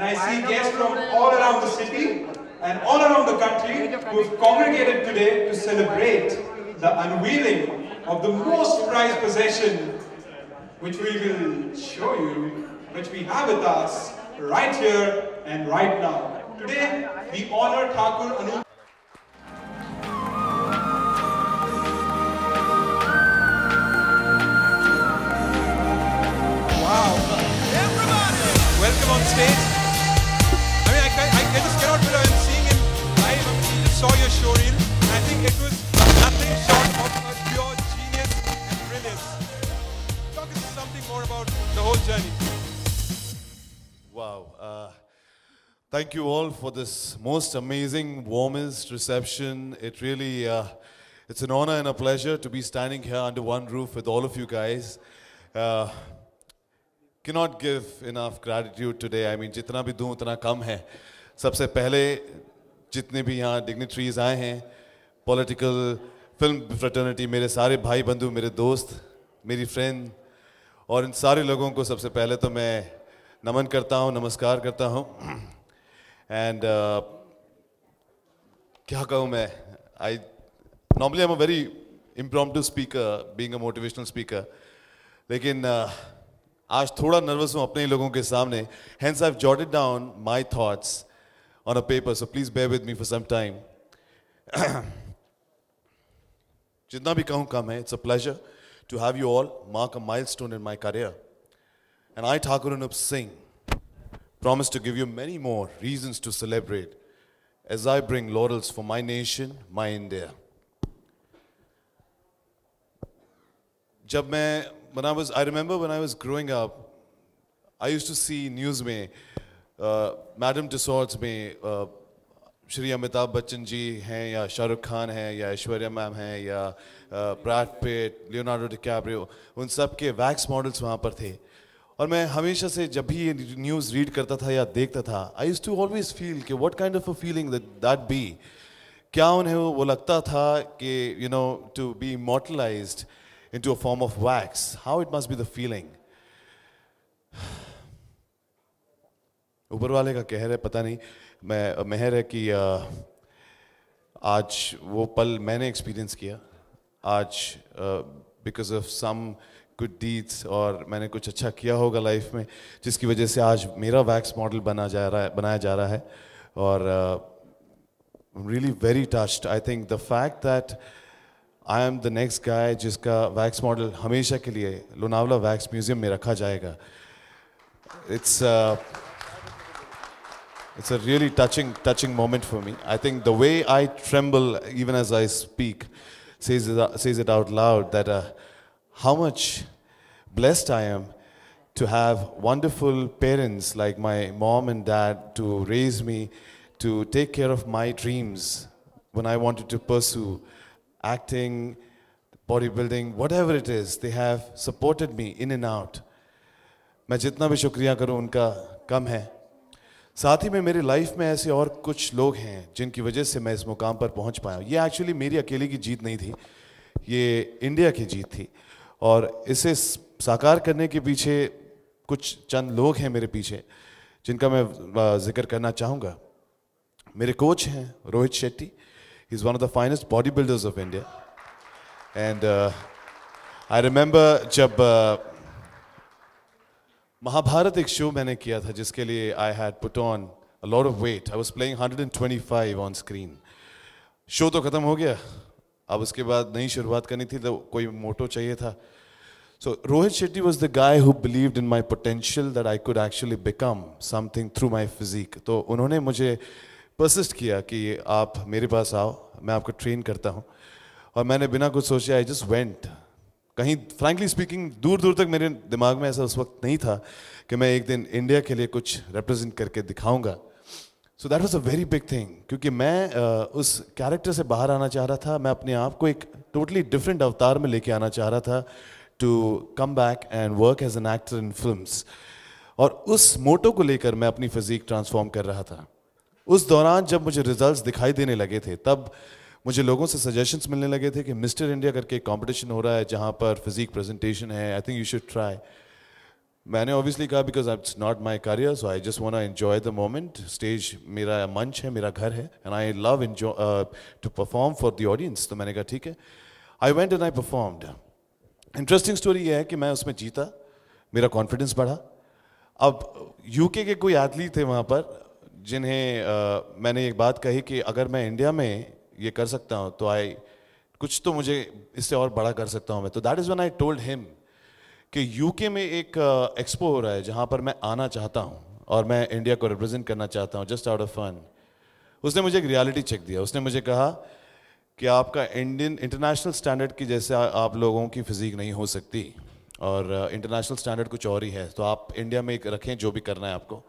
and I see guests from all around the city and all around the country who have congregated today to celebrate the unveiling of the most prized possession, which we will show you, which we have with us right here and right now. Today, we honor Thakur Anup. Wow! Everybody! Welcome on stage. I mean, I just cannot believe I'm seeing him live. I mean, just saw your showreel. I think it was nothing short of a pure genius and brilliance. Talk us something more about the whole journey. Wow. Thank you all for this most amazing, warmest reception. It really, it's an honor and a pleasure to be standing here under one roof with all of you guys. Cannot give enough gratitude today. I mean, जितना भी दूं उतना कम है. सबसे पहले जितने भी यहाँ dignitaries आए हैं, political, film fraternity, मेरे सारे भाई बंधु, मेरे दोस्त, मेरी friend, और इन सारे लोगों को सबसे पहले तो मैं नमन करता हूँ, नमस्कार करता हूँ. And क्या कहूँ मैं? Normally I'm a very impromptu speaker, being a motivational speaker. लेकिन आज थोड़ा नर्वस हूँ अपने ही लोगों के सामने. Hence I've jotted down my thoughts on a paper, so please bear with me for some time. जितना भी कहूँ कम है. It's a pleasure to have you all mark a milestone in my career. And I, Thakur Anup Singh, promise to give you many more reasons to celebrate as I bring laurels for my nation, my India. I remember when I was growing up, I used to see news में, Madame Tussauds में, श्री अमिताभ बच्चन जी हैं या शाहरुख खान हैं या Aishwarya ma'am हैं या Brad Pitt, Leonardo DiCaprio, उन सब के वैक्स मॉडल्स वहाँ पर थे. और मैं हमेशा से जब भी ये न्यूज़ रीड करता था या देखता था, I used to always feel कि what kind of a feeling that be? क्या उन्हें वो लगता था कि, you know, to be immortalized into a form of wax, how it must be the feeling. ऊपर वाले का कहर है, पता नहीं, मैं मेहर है कि आज वो पल मैंने एक्सपीरियंस किया. आज because of some good deeds और मैंने कुछ अच्छा किया होगा लाइफ में, जिसकी वजह से आज मेरा वैक्स मॉडल बनाया जा रहा है. और I'm really very touched. I think the fact that I am the next guy जिसका वैक्स मॉडल हमेशा के लिए लोनावला वैक्स म्यूजियम में रखा जाएगा. It's a really touching moment for me. I think the way I tremble even as I speak says it out loud that how much blessed I am to have wonderful parents like my mom and dad to raise me, to take care of my dreams when I wanted to pursue acting, bodybuilding, whatever it is. They have supported me in and out. मैं जितना भी शुक्रिया करूं उनका कम है. साथ ही में मेरी लाइफ में ऐसे और कुछ लोग हैं जिनकी वजह से मैं इस मुकाम पर पहुंच पाया. ये एक्चुअली मेरी अकेले की जीत नहीं थी, ये इंडिया की जीत थी. और इसे साकार करने के पीछे कुछ चंद लोग हैं मेरे पीछे जिनका मैं जिक्र करना चाहूँगा. मेरे कोच हैं Rohit Shetty. He is one of the finest body builders of India. And I remember जब महाभारत एक शो मैंने किया था जिसके लिए I had put on a lot of weight. I was playing 125 on screen. Show तो ख़त्म हो गया, अब उसके बाद नई शुरुआत करनी थी तो कोई मोटो चाहिए था. So Rohit Shetty was the guy who believed in my potential that I could actually become something through my physique. तो उन्होंने मुझे persist किया कि आप मेरे पास आओ, मैं आपको ट्रेन करता हूँ. और मैंने बिना कुछ सोचे I just went. कहीं frankly speaking दूर दूर तक मेरे दिमाग में ऐसा उस वक्त नहीं था कि मैं एक दिन इंडिया के लिए कुछ represent करके दिखाऊंगा. So that was a very big thing, क्योंकि मैं उस कैरेक्टर से बाहर आना चाह रहा था. मैं अपने आप को एक totally different अवतार में लेके आना चाह रहा था to come back and work as an actor in films. और उस मोटो को लेकर मैं अपनी फिजिक ट्रांसफॉर्म कर रहा था. उस दौरान जब मुझे रिजल्ट्स दिखाई देने लगे थे तब मुझे लोगों से सजेशंस मिलने लगे थे कि मिस्टर इंडिया करके एक कंपटीशन हो रहा है जहां पर फिजिक प्रेजेंटेशन है, I think you should try. मैंने ऑब्वियसली कहा because it's not my career, so I just want to enjoy the moment. Stage मेरा मंच है, मेरा घर है, and I love to perform for the audience. तो मैंने कहा ठीक है. I went and I performed. Interesting story ये है कि मैं उसमें जीता, मेरा कॉन्फिडेंस बढ़ा. अब यूके के कोई एथलीट थे वहाँ पर जिन्हें मैंने एक बात कही कि अगर मैं इंडिया में ये कर सकता हूँ तो कुछ तो मुझे इससे और बड़ा कर सकता हूँ मैं. तो that is when I told him कि यूके में एक एक्सपो हो रहा है जहाँ पर मैं आना चाहता हूँ और मैं इंडिया को रिप्रेजेंट करना चाहता हूँ जस्ट आउट ऑफ फन. उसने मुझे एक रियलिटी चेक दिया. उसने मुझे कहा कि आपका इंटरनेशनल स्टैंडर्ड की जैसे आप लोगों की फिजिक नहीं हो सकती और इंटरनेशनल स्टैंडर्ड कुछ और ही है, तो आप इंडिया में एक रखें जो भी करना है आपको.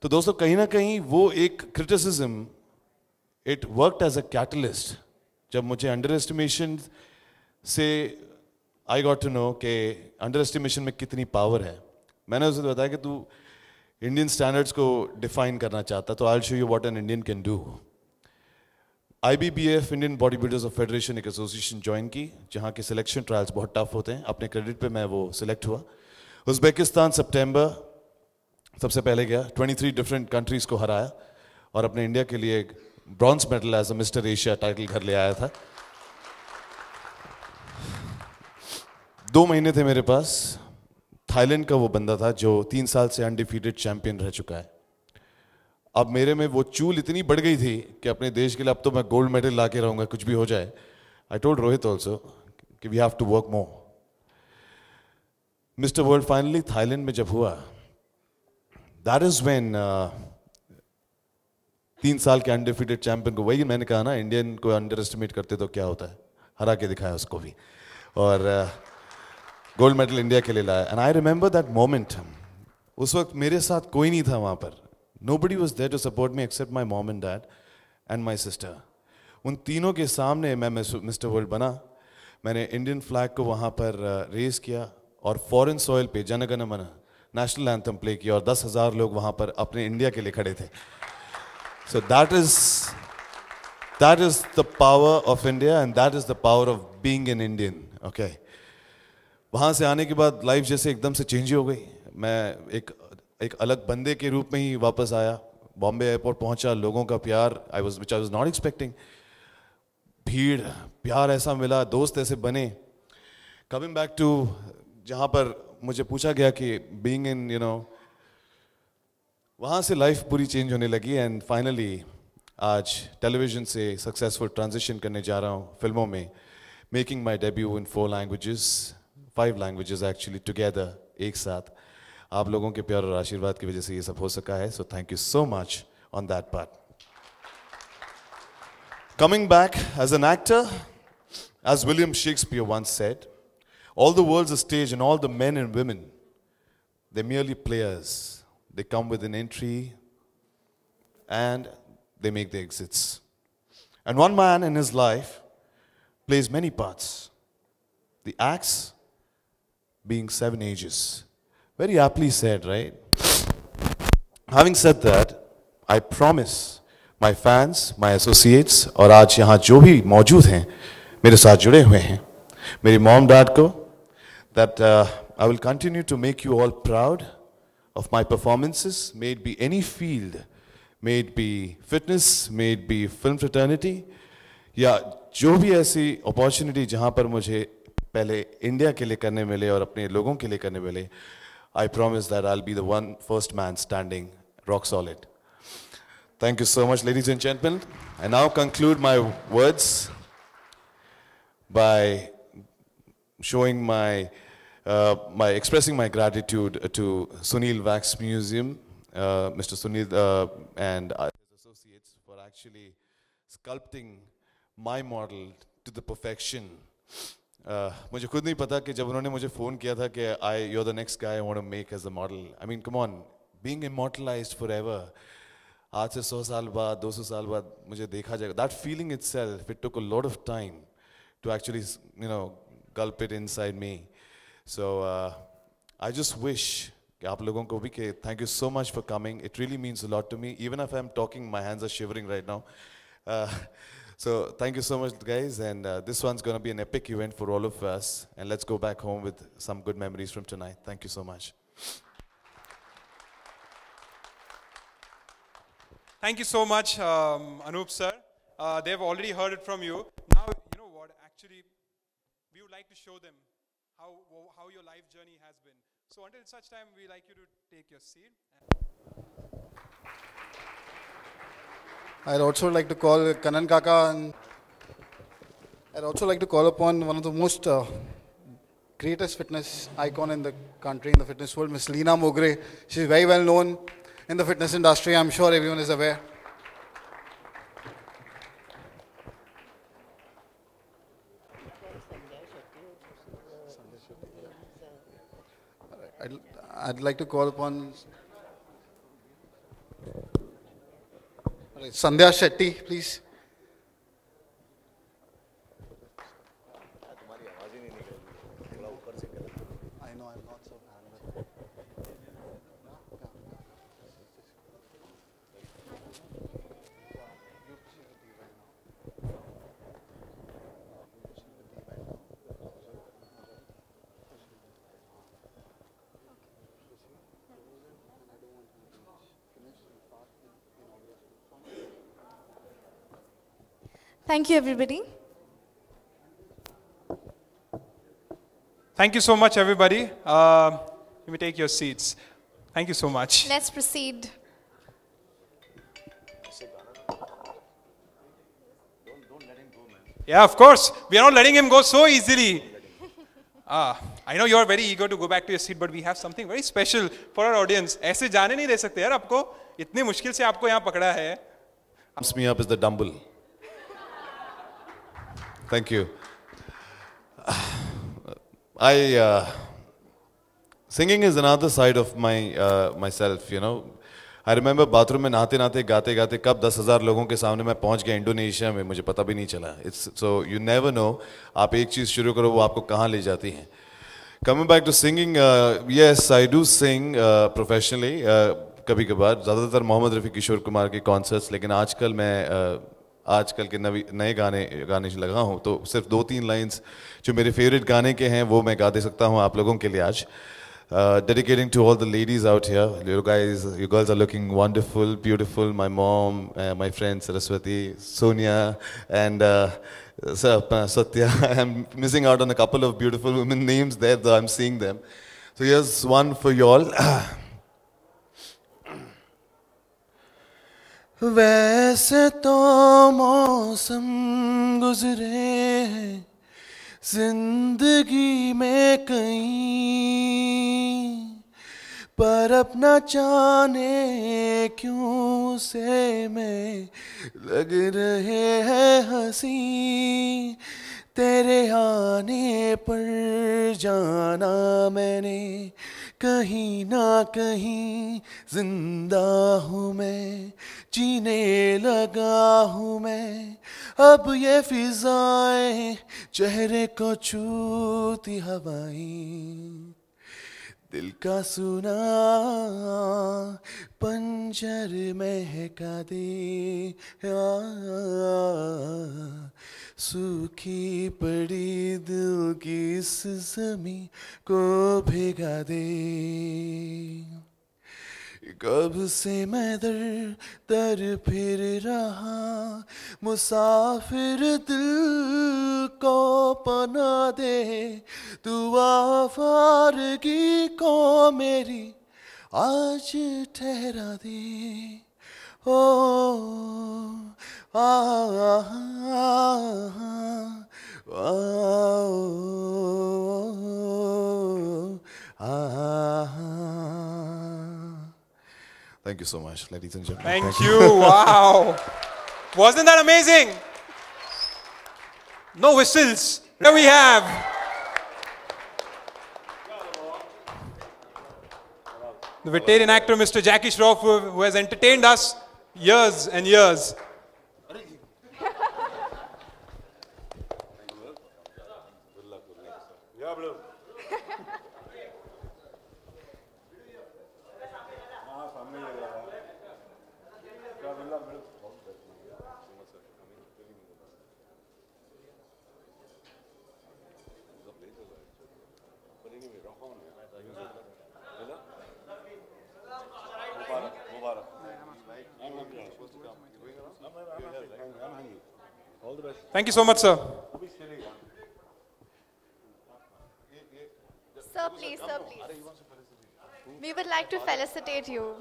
तो दोस्तों कहीं ना कहीं वो एक criticism it worked as a catalyst. जब मुझे अंडर एस्टिमेशन से आई गॉट टू नो कि अंडर एस्टिमेशन में कितनी पावर है. मैंने उसे बताया कि तू इंडियन स्टैंडर्ड्स को डिफाइन करना चाहता तो I will show you what an Indian can do. IBBF Indian body builders of federation एक एसोसिएशन ज्वाइन की जहाँ के सिलेक्शन ट्रायल्स बहुत टफ होते हैं. अपने क्रेडिट पे मैं वो सिलेक्ट हुआ. उज़्बेकिस्तान सितंबर सबसे पहले गया, 23 डिफरेंट कंट्रीज को हराया और अपने इंडिया के लिए एक bronze medal as a Mr Asia title घर ले आया था. 2 महीने थे मेरे पास. थाईलैंड का वो बंदा था जो 3 साल से अनडिफीटेड चैंपियन रह चुका है. अब मेरे में वो चूल इतनी बढ़ गई थी कि अपने देश के लिए अब तो मैं गोल्ड मेडल ला के रहूँगा कुछ भी हो जाए. आई टोल्ड रोहित ऑल्सो कि we have to work more. Mr World finally Thailand में जब हुआ, दैट इज व्हेन 3 साल के अनडिफीटेड चैंपियन को, वही मैंने कहा ना, इंडियन को अंडर एस्टिमेट करते तो क्या होता है, हरा के दिखाया उसको भी और गोल्ड मेडल इंडिया के लिए लाया. And I remember that moment. उस वक्त मेरे साथ कोई नहीं था वहाँ पर. Nobody was there to support me except my mom and dad and my sister. उन तीनों के सामने मैं मिस्टर वर्ल्ड बना. मैंने इंडियन फ्लैग को वहाँ पर रेस किया और फॉरेन सॉइल पे जन गण मन नेशनल एंथम प्ले किया और 10,000 लोग वहाँ पर अपने इंडिया के लिए खड़े थे. So that is the power of India and that is the power of being an Indian. Okay. वहाँ से आने के बाद लाइफ जैसे एकदम से चेंज हो गई. मैं एक अलग बंदे के रूप में ही वापस आया. बॉम्बे एयरपोर्ट पहुंचा, लोगों का प्यार which I was not expecting. भीड़, प्यार ऐसा मिला, दोस्त ऐसे बने. कमिंग बैक टू जहाँ पर मुझे पूछा गया कि बीइंग इन वहाँ से लाइफ पूरी चेंज होने लगी. एंड फाइनली आज टेलीविजन से सक्सेसफुल ट्रांजिशन करने जा रहा हूँ फिल्मों में. Making my debut in 4 languages, 5 languages actually together, एक साथ. आप लोगों के प्यार और आशीर्वाद की वजह से ये सब हो सका है. So thank you so much on that part. Coming back as an actor, as William Shakespeare once said, all the world's a stage and all the men and women, they're merely players. They come with an entry and they make the exits. And one man in his life plays many parts. The acts being 7 ages. Very aptly said, right? Having said that, I promise my fans, my associates और आज यहाँ जो भी मौजूद हैं मेरे साथ जुड़े हुए हैं, मेरी मॉम डैड को, that I will continue to make you all proud of my performances, may it be any field, may it be fitness, may it be film fraternity, या जो भी ऐसी अपॉर्चुनिटी जहाँ पर मुझे पहले इंडिया के लिए करने मिले और अपने लोगों के लिए करने मिले. I promise that I'll be the first man standing rock solid. Thank you so much, ladies and gentlemen. I now conclude my words by showing expressing my gratitude to Sunil Wax Museum, Mr. Sunil and his associates for actually sculpting my model to the perfection. मुझे खुद नहीं पता कि जब उन्होंने मुझे phone किया था कि you're the next guy I want to make as a model. I mean, come on, being immortalized forever. आज से 100 साल बाद, 200 साल बाद मुझे देखा जाएगा. That feeling itself, it took a lot of time to actually, gulp it inside me. So I just wish कि आप लोगों को भी कि thank you so much for coming. It really means a lot to me. Even if I'm talking, my hands are shivering right now. So thank you so much, guys, and this one's going to be an epic event for all of us. And let's go back home with some good memories from tonight. Thank you so much. Thank you so much, Anup sir. They've already heard it from you. Now, you know what? Actually, we would like to show them how your life journey has been. So until such time, we like you to take your seat. I'd also like to call Kanan Kaka, and I'd also like to call upon one of the most greatest fitness icon in the country, in the fitness world, Miss Leena Mogre. She's very well known in the fitness industry. I'm sure everyone is aware. I'd like to call upon Sandhya Shetty, please. I know I'm not so bad. Thank you, everybody. Thank you so much, everybody. You may take your seats. Thank you so much. Let's proceed. Yeah, of course. We are not letting him go so easily. I know you are very eager to go back to your seat, but we have something very special for our audience. ऐसे जाने नहीं दे सकते यार आपको. इतनी मुश्किल से आपको यहाँ पकड़ा है. Pumps me up is the dumbbell. Thank you. Singing is another side of myself, you know. I remember bathroom में नहाते नहाते गाते गाते कब 10,000 लोगों के सामने मैं पहुंच गया इंडोनेशिया में मुझे पता भी नहीं चला. So you never know. आप एक चीज़ शुरू करो वो आपको कहाँ ले जाती है. Coming back to singing, yes, I do sing professionally. कभी कभार ज़्यादातर मोहम्मद रफ़ी किशोर कुमार के कॉन्सर्ट्स, लेकिन आजकल मैं आजकल के नए गाने लगा हूँ, तो सिर्फ 2-3 लाइंस जो मेरे फेवरेट गाने के हैं वो मैं गा दे सकता हूँ आप लोगों के लिए आज. Dedicating to all the ladies out here, you girls are looking wonderful, beautiful. My mom, my friend Saraswati, Sonia, and Satya. I'm missing out on a couple of beautiful women names there, though I'm seeing them. So here's one for y'all. वैसे तो मौसम गुजरे हैं जिंदगी में कई, पर अपना जाने क्यों से में लग रहे हैं हंसी. तेरे आने पर जाना मैंने कहीं ना कहीं, जिंदा हूँ मैं, जीने लगा हूँ मैं. अब ये फिजाएं चेहरे को छूती हवाएं, दिल का सुना पंजर महका दे. सूखी पड़ी दिल की इस ज़मीं को भिगा दे. कब से मैं दर दर फिर रहा, मुसाफिर दिल को पना दे. तू आवारगी को मेरी आज ठहरा दे. ओ Thank you so much, ladies and gentlemen. Thank you. Wow. Wasn't that amazing? No whistles. Here we have the veteran actor, Mr. Jackie Shroff, who has entertained us years and years. Thank you so much, sir. Sir, please, sir, please. We would like to felicitate you.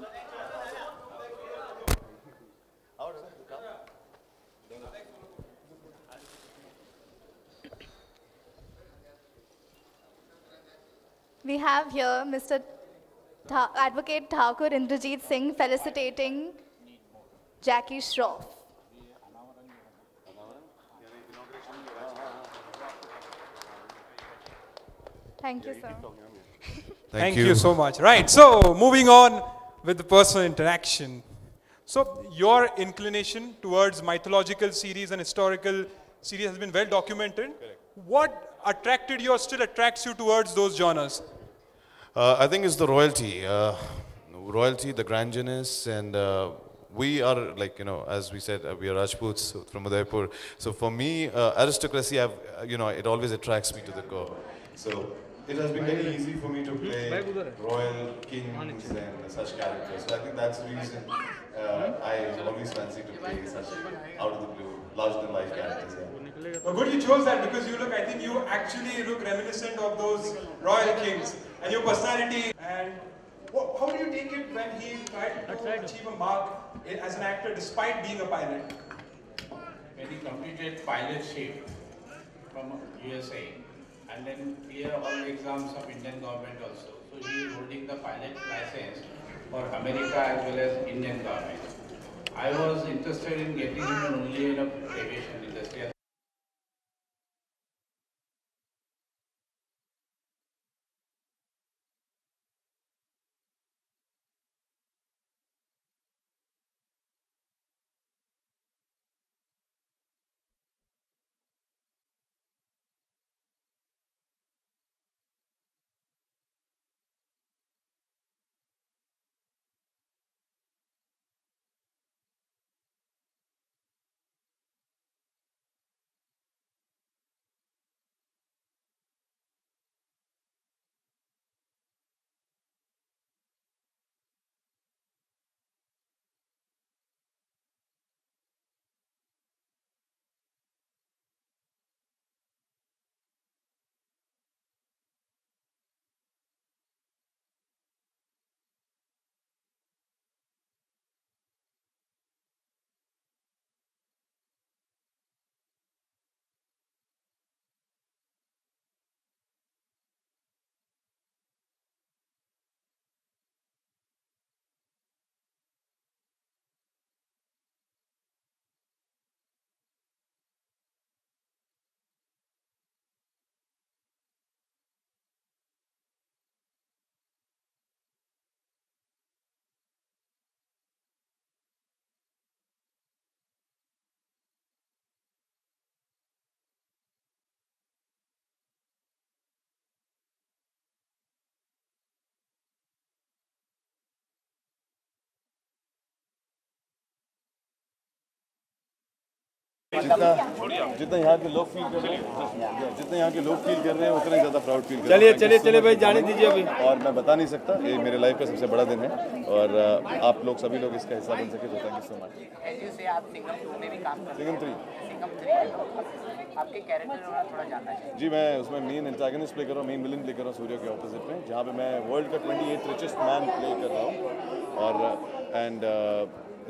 We have here Mr. Advocate Thakur Indrajit Singh felicitating Jackie Shroff. Thank you, sir. Thank you so much. Right, so moving on with the personal interaction. So your inclination towards mythological series and historical series has been well documented. Correct. What attracted you or still attracts you towards those genres? I think it's the royalty. Royalty, the grandness, and we are, like, as we said, we are Rajputs from Udaipur. So for me, aristocracy, it always attracts me to the core. So it has been very easy for me to play royal kings and such characters. So I think that's the reason I always fancy to play such out of the blue, larger than life characters. Yeah. Well, good you chose that because I think you actually look reminiscent of those royal kings and your personality. And how do you take it when he tried to achieve a mark as an actor despite being a pilot? When he completed pilotship from USA, and then clear all the exams of Indian government also. So he is holding the pilot license for America as well as Indian government. I was interested in getting him only in a aviation industry. जितना यहाँ के लोग feel कर रहे हैं, जितना यहाँ के लोग फील कर रहे हैं, उतना ही ज़्यादा प्राउड फील कर रहे हैं। चलिए भाई, जाने दीजिए अभी। और मैं बता नहीं सकता, ये मेरे लाइफ का सबसे बड़ा दिन है और आप लोग सभी लोग इसका हिस्सा बन सके तो थैंक यू सो मच। आप सिंघम 2 में भी काम कर रहे हैं। सिंघम 3 आपके कैरेक्टर थोड़ा जानना चाहिए। जी, मैं उसमें मेन एंटागनिस्ट प्ले कर रहा हूँ, मेन विलन प्ले कर रहा हूँ सूर्य के ऑपोजिट में, जहाँ पे मैं वर्ल्ड का 28th रिचेस्ट मैन प्ले कर रहा हूँ और and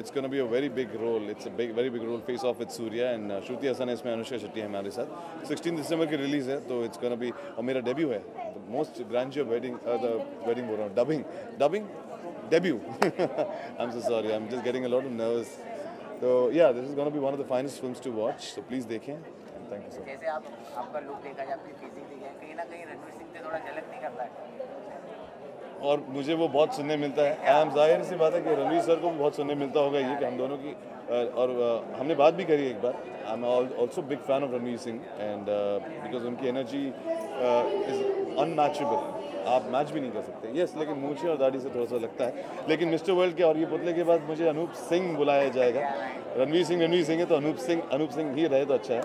it's going to be a very big role. It's a very big role. Face off with Surya and Shruti Hassan है इसमें, अनुष्का शेट्टी है हमारे साथ। 16 दिसंबर की रिलीज है, तो it's going to be और मेरा डेब्यू है। The most grandeur wedding, the wedding बोल रहा हूँ, dubbing, debut. I'm so sorry. I'm just getting a lot of nervous. So yeah, this is going to be one of the finest films to watch. So please देखें. And thank you so much. जैसे आपका look देखा जाए, आपकी physique देखा, कहीं ना कहीं रणवीर सिंह से थोड़ा झलक नहीं करता है। और मुझे वो बहुत सुनने मिलता है। जाहिर सी बात है कि रणवीर सर को भी बहुत सुनने मिलता होगा ये कि हम दोनों की और हमने बात भी करी एक बार। I am also big fan of Ranveer Singh and because उनकी एनर्जी इज अनमैचेबल, आप मैच भी नहीं कर सकते। यस, लेकिन मूछे और दाढ़ी से थोड़ा सा लगता है। लेकिन मिस्टर वर्ल्ड के और ये पुतले के बाद मुझे अनूप सिंह बुलाया जाएगा। रणवीर सिंह है तो अनूप सिंह ही रहे तो अच्छा है।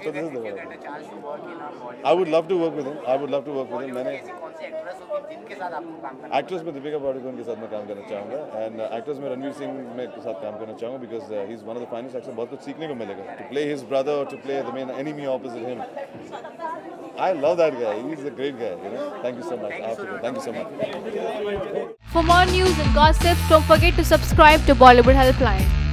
So this is the If you one. get a chance to work in a Bollywood, I would love to work with him. I would love to work with him. Bollywood मैंने की ऐसी कौन सी एक्ट्रेस होगी जिनके साथ आपको काम करना एक्ट्रेस में दीपिका पादुकोण के साथ मैं काम करना चाहूँगा एंड एक्ट्रेस में रणवीर सिंह में के साथ काम करना चाहूँगा because he is one of the finest actor. बहुत कुछ सीखने को मिलेगा टू प्ले हिज ब्रदर और to play the main enemy opposite him. I love that guy. He's a great guy. You know. Thank you so much. Thank you so much. For more news and gossips, don't forget to subscribe to Bollywood Helpline.